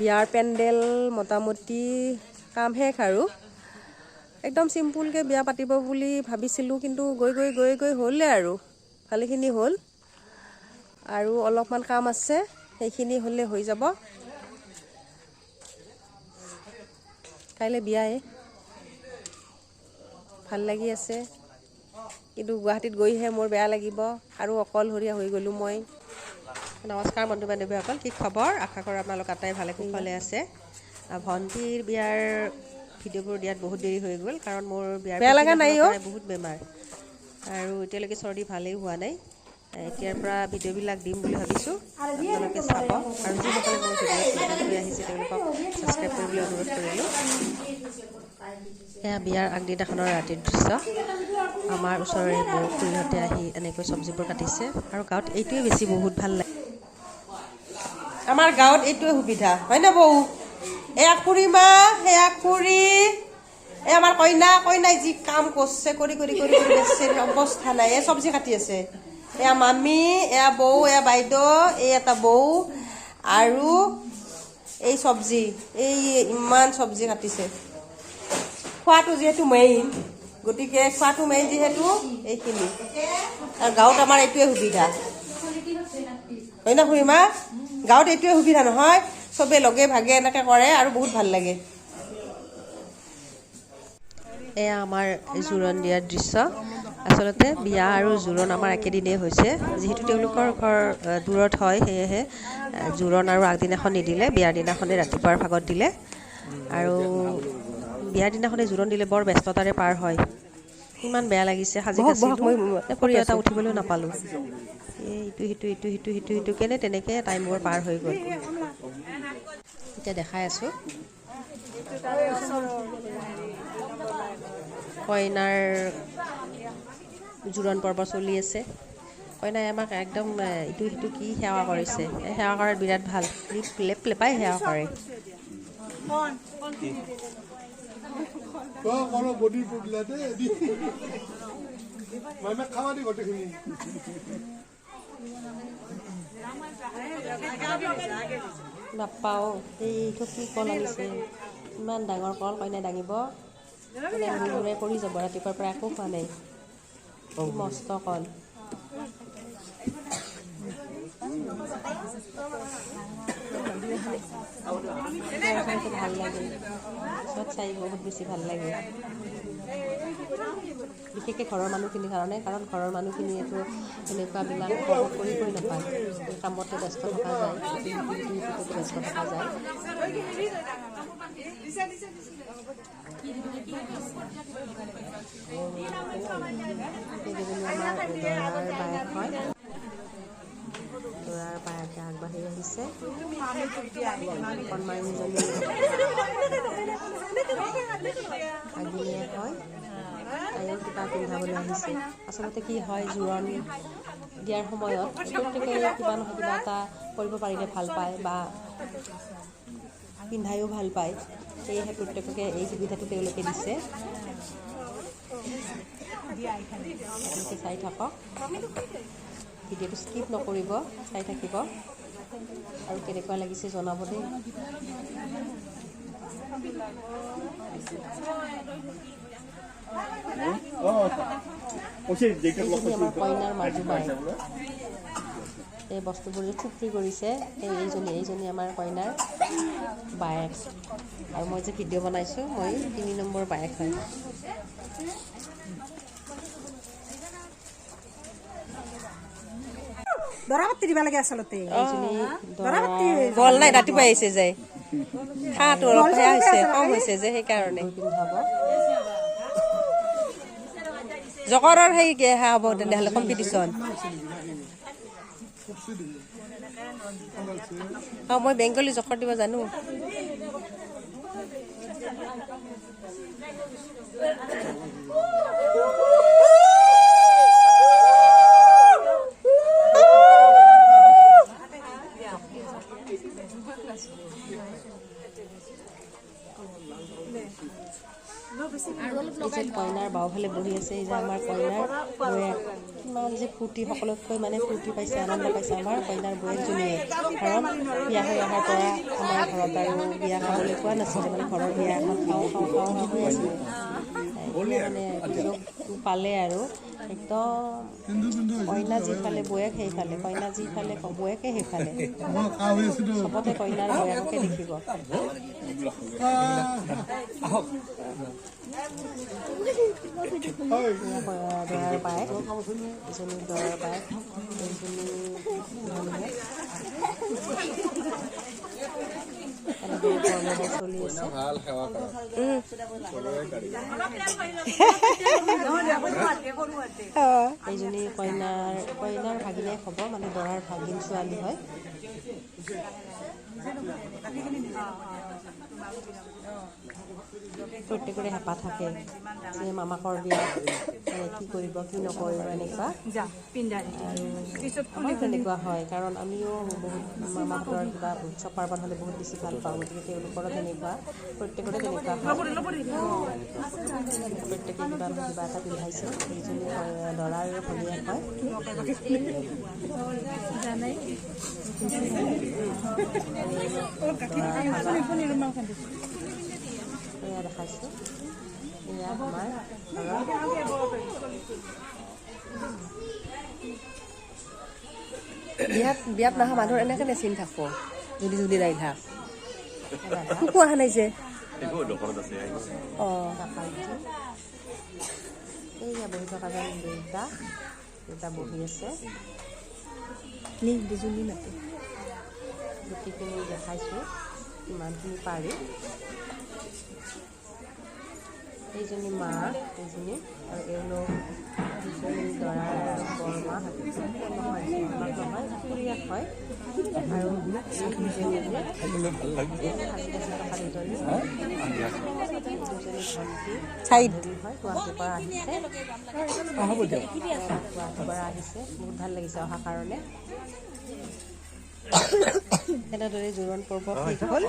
বিয়াৰ পেণ্ডেল মোটামুটি কাম শেষ আৰু একদম চিম্পুলকৈ বিয়া পাতিব বুলি ভাবিছিলোঁ, কিন্তু গৈ হ'লে আৰু ভালেখিনি হ'ল আৰু অলপমান কাম আছে, সেইখিনি হ'লে হৈ যাব। কাইলৈ বিয়াই ভাল লাগি আছে, কিন্তু গুৱাহাটীত গৈহে মোৰ বেয়া লাগিব আৰু অকলশৰীয়া হৈ গ'লোঁ মই। নমস্কাৰ বন্ধু বান্ধৱীসকল, কি খবৰ? আশা কৰোঁ আপোনালোক আটাই ভালে কুশলে আছে। ভণ্টিৰ বিয়াৰ ভিডিঅ'বোৰ দিয়াত বহুত দেৰি হৈ গ'ল, কাৰণ মোৰ বিয়াৰ বেয়া লগা নাই বহুত বেমাৰ আৰু এতিয়ালৈকে চৰ্দি ভালেই হোৱা নাই। এতিয়াৰ পৰা ভিডিঅ'বিলাক দিম বুলি ভাবিছোঁ, আপোনালোকে চাব আৰু যিসকলে মোৰ ভিডিঅ'ত নতুন হৈ আহিছে তেওঁলোকক ছাবস্ক্ৰাইব কৰিবলৈ অনুৰোধ কৰিলোঁ। এয়া বিয়াৰ আগদিনাখনৰ ৰাতিৰ দৃশ্য। আমাৰ ওচৰৰে বৌ খুৰীহঁতে আহি এনেকৈ চব্জিবোৰ কাটিছে আৰু গাঁৱত এইটোৱে বেছি বহুত ভাল লাগে। আমাৰ গাঁৱত এইটোৱে সুবিধা হয় না বৌ? এয়া খুৰীমা, সেয়া খুৰী, এই আমাৰ কইনাই যি কাম কৰিছে কৰি বেছি অৱস্থা নাই। এই চব্জি কাটি আছে, এয়া মামী, এয়া বৌ, এয়া বাইদেউ, এই এটা বৌ আৰু এই চব্জি, এই ইমান চব্জি কাটিছে। খোৱাটো যিহেতু মেইন, গতিকে খোৱাটো মেইন যিহেতু এইখিনি, আৰু গাঁৱত আমাৰ এইটোৱে সুবিধা হয় না খুৰীমা? গাঁৱত এইটোৱে সুবিধা নহয়, চবেই লগে ভাগে এনেকৈ কৰে আৰু বহুত ভাল লাগে। এয়া আমাৰ জোৰোণ দিয়াৰ দৃশ্য। আচলতে বিয়া আৰু জোৰোণ আমাৰ একেদিনেই হৈছে, যিহেতু তেওঁলোকৰ ঘৰ দূৰত হয়, সেয়েহে জোৰোণ আৰু আগদিনাখন নিদিলে, বিয়াৰ দিনাখনেই ৰাতিপুৱাৰ ভাগত দিলে। আৰু বিয়াৰ দিনাখনে জোৰোণ দিলে বৰ ব্যস্ততাৰে পাৰ হয়। ইমান বেয়া লাগিছে, সাজি কাচিলোঁ, ফটো এটা উঠিবলৈও নাপালোঁ। ইটো কেনে তেনেকৈ টাইমবোৰ পাৰ হৈ গ'ল। এতিয়া দেখাই আছোঁ কইনাৰ জোৰোণ পৰ্ব চলি আছে। কইনাই আমাক একদম ইটো সিটো কি সেৱা কৰিছে, এই সেৱা কৰাত বিৰাট ভাল, লেপ লেপাই সেৱা কৰে। নাপাওঁ, এইটো কি কল আনিছে, ইমান ডাঙৰ কল, কইনাই দাঙিব মূৰে পৰি যাব, ৰাতিপুৱাৰ পৰা একো খোৱা নাই, মস্ত কল। ভাল লাগে, চব চাই বহুত বেছি ভাল লাগে, বিশেষকৈ ঘৰৰ মানুহখিনিৰ কাৰণে, কাৰণ ঘৰৰ মানুহখিনিয়েতো এনেকুৱা বিলাক উপভোগ কৰিবই নাপায়, কামতে ব্যস্ত থকা যায়, ব্যস্ত থকা যায়। দৰাৰ বায়েকে আগবাঢ়ি আহিছে, কণমাৰীজনী আগিনীয়ে হয়, তাইও কিবা পিন্ধাবলৈ আহিছে। আচলতে কি হয়, জোৰোণ দিয়াৰ সময়ত প্ৰত্যেকে কিবা নহয় কিবা এটা কৰিব পাৰিলে ভাল পায় বা পিন্ধায়ো ভাল পায়, সেয়েহে প্ৰত্যেককে এই সুবিধাটো তেওঁলোকে দিছে। আপোনালোকে চাই থাকক, ভিডিঅ'টো স্কিপ নকৰিব, চাই থাকিব আৰু কেনেকুৱা লাগিছে জনাব দেই। আমাৰ কইনাৰ মাজু বাই, এই বস্তুবোৰ যে থুপৰি কৰিছে, এইজনী আমাৰ কইনাৰ বায়েক, আৰু মই যে ভিডিঅ' বনাইছোঁ, মই 3 নম্বৰ বায়েক হয়। দৰা পাতি দিব লাগে আচলতে, গল নাই, ৰাতিপুৱা আহিছে যে খাটো অলপ বেয়া হৈছে, কম হৈছে যে সেইকাৰণে জকৰৰ সেই সেয়া হ'ব তেনেহ'লে কম্পিটিশ্যন। মই বেংগলী জকৰ দিব জানো। কইনাৰ বাওঁফালে বহি আছে, এই যে আমাৰ কইনাৰ বৌয়েক, কিমান যে ফূৰ্তি, সকলোতকৈ মানে ফূৰ্তি পাইছে, আনন্দ পাইছে আমাৰ কইনাৰ বৌয়েকজনীয়ে, কাৰণ বিয়া হৈ অহাৰ পৰা আমাৰ ঘৰত আৰু বিয়া খাবলৈ পোৱা নাছিলে মানে ঘৰৰ বিয়া এখন খাওঁ হৈ আছিলে মানে সুযোগ পালে আৰু একদম কইনা যিফালে বৌয়েক সেইফালে কইনা যিফালে বৌয়েকে সেইফালে চবতে কইনাৰ বৌয়েককে দেখিব দৰাৰ বায়েক এজনী দৰাৰ বায়েক এজনী চলি আছে এইজনী কইনাৰ ভাগিনীয়েক হ'ব মানে দৰাৰ ভাগিন ছোৱালী হয় প্ৰত্যেকৰে হেঁপাহ থাকে যে মামাকৰ বিয়া কি কৰিব কি নকৰিব এনেকুৱা আৰু তেনেকুৱা হয় কাৰণ আমিও বহুত মামাহঁতৰ কিবা উৎসৱ পাৰ্বণ হ'লে বহুত বেছি ভাল পাওঁ গতিকে তেওঁলোকৰো তেনেকুৱা প্ৰত্যেকৰে তেনেকুৱা হয় প্ৰত্যেকে কিবা এটা পিন্ধাইছে এইজনী দৰাৰ ভনীয়েক হয় এয়া দেখাইছোঁ এয়া আমাৰ বিয়াত নাহা মানুহৰ এনেকে চিন থাকো যদি নাইলা কুকু অহা নাই যে এইয়া বহি থকা যেন দেউতা বহি আছে দুজনী মাতে গোটেইখিনি দেখাইছোঁ ইমানখিনি পাৰি এইজনী মা এইজনী আৰু এওঁলোক দুজনী দৰাৰ বৰমা নহয় খুৰীয়েক হয় আৰু দুজনী দুজনী ভণ্টি হয় গুৱাহাটীৰ পৰা আহিছে বহুত ভাল লাগিছে অহাৰ কাৰণে এনেদৰে জোৰোণ পৰ্ব শেষ হ'ল